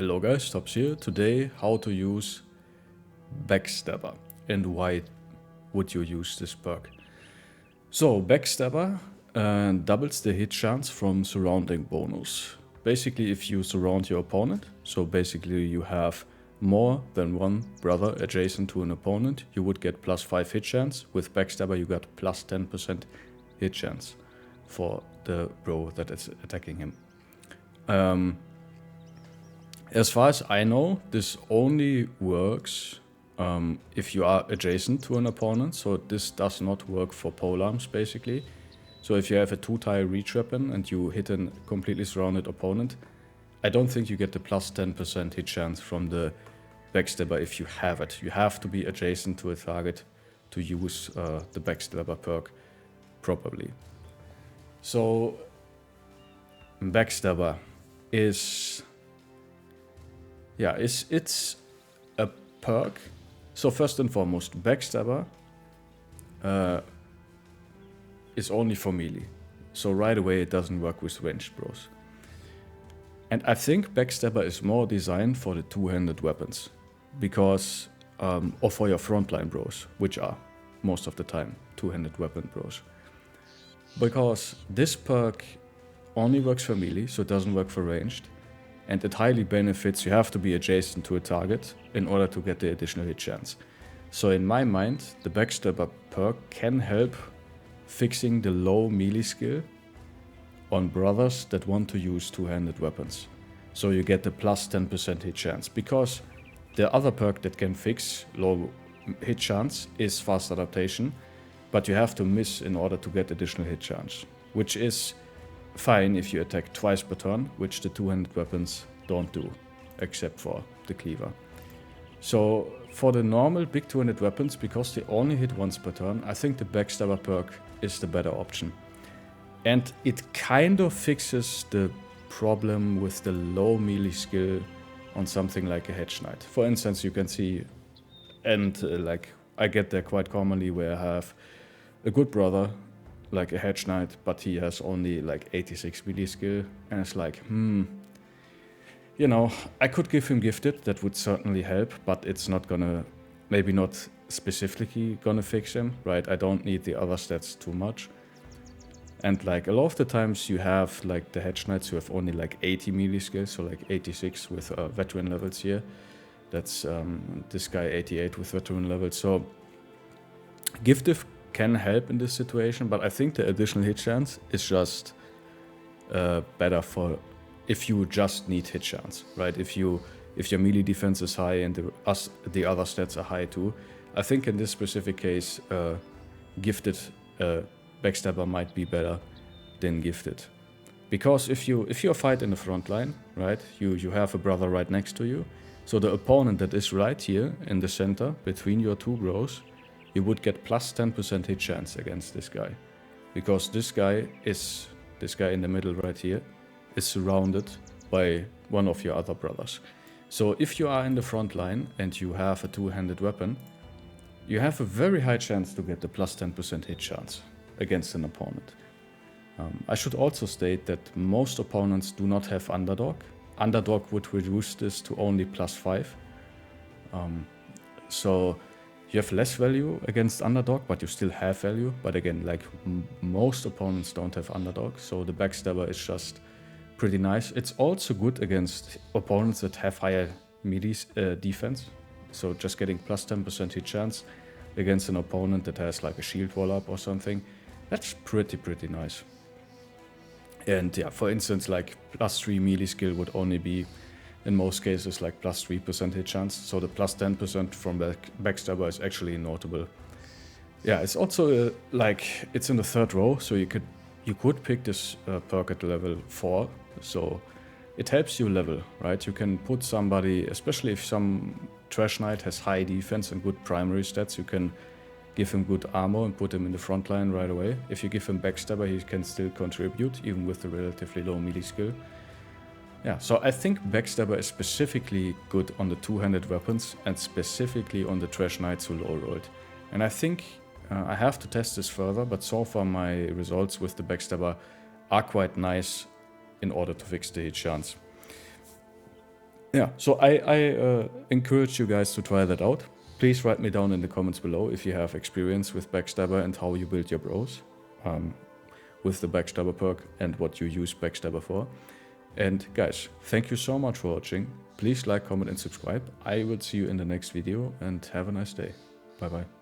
Hello guys, Tops here. Today, how to use Backstabber and why would you use this perk. So, Backstabber doubles the hit chance from surrounding bonus. Basically, if you surround your opponent, so basically you have more than one brother adjacent to an opponent, you would get +5 hit chance. With Backstabber you got +10% hit chance for the bro that is attacking him. As far as I know, this only works if you are adjacent to an opponent, so this does not work for polearms basically. So if you have a 2-tile reach weapon and you hit a completely surrounded opponent, I don't think you get the +10% hit chance from the Backstabber if you have it. You have to be adjacent to a target to use the Backstabber perk properly. So Backstabber is... yeah, it's a perk. So first and foremost, Backstabber is only for melee. So right away it doesn't work with ranged bros. And I think Backstabber is more designed for the two-handed weapons. Because, or for your frontline bros, which are most of the time two-handed weapon bros. Because this perk only works for melee, so it doesn't work for ranged. And it highly benefits, you have to be adjacent to a target in order to get the additional hit chance. So in my mind, the Backstabber perk can help fixing the low melee skill on brothers that want to use two-handed weapons. So you get the +10% hit chance. Because the other perk that can fix low hit chance is fast adaptation, but you have to miss in order to get additional hit chance, which is fine if you attack twice per turn, which the two-handed weapons don't do, except for the cleaver. So for the normal big two-handed weapons, because they only hit once per turn, I think the Backstabber perk is the better option. And it kind of fixes the problem with the low melee skill on something like a Hedge Knight. For instance, you can see, and like I get there quite commonly where I have a good brother, like a Hedge Knight, but he has only like 86 melee skill, and it's like, you know, I could give him Gifted, that would certainly help, but it's not gonna, maybe not specifically gonna fix him, right? I don't need the other stats too much. And like a lot of the times you have like the Hedge Knights who have only like 80 melee skills, so like 86 with veteran levels here. That's this guy 88 with veteran levels. So Gifted can help in this situation, but I think the additional hit chance is just better for if you just need hit chance, right? If your melee defense is high and the other stats are high too, I think in this specific case, Gifted Backstabber might be better than Gifted, because if you fight in the front line, right, you have a brother right next to you, so the opponent that is right here in the center between your two bros, you would get +10% hit chance against this guy, because this guy in the middle right here is surrounded by one of your other brothers. So if you are in the front line and you have a two-handed weapon, you have a very high chance to get the +10% hit chance against an opponent. I should also state that most opponents do not have Underdog. Underdog would reduce this to only +5. So you have less value against Underdog, but you still have value. But again, like most opponents don't have Underdog, so the Backstabber is just pretty nice. It's also good against opponents that have higher melee defense. So just getting +10% hit chance against an opponent that has like a shield wall up or something, that's pretty nice. And yeah, for instance, like +3 melee skill would only be, in most cases, like +3% hit chance. So the +10% from Backstabber is actually notable. Yeah, it's also like, it's in the 3rd row, so you could pick this perk at level 4. So it helps you level, right? You can put somebody, especially if some Trash Knight has high defense and good primary stats, you can give him good armor and put him in the front line right away. If you give him Backstabber, he can still contribute, even with the relatively low melee skill. Yeah, so I think Backstabber is specifically good on the two-handed weapons and specifically on the Trash Knights who low rolled. And I think I have to test this further, but so far my results with the Backstabber are quite nice in order to fix the hit chance. Yeah, so I encourage you guys to try that out. Please write me down in the comments below if you have experience with Backstabber and how you build your bros with the Backstabber perk and what you use Backstabber for. And guys, thank you so much for watching. Please like, comment and subscribe. I will see you in the next video and have a nice day. Bye bye.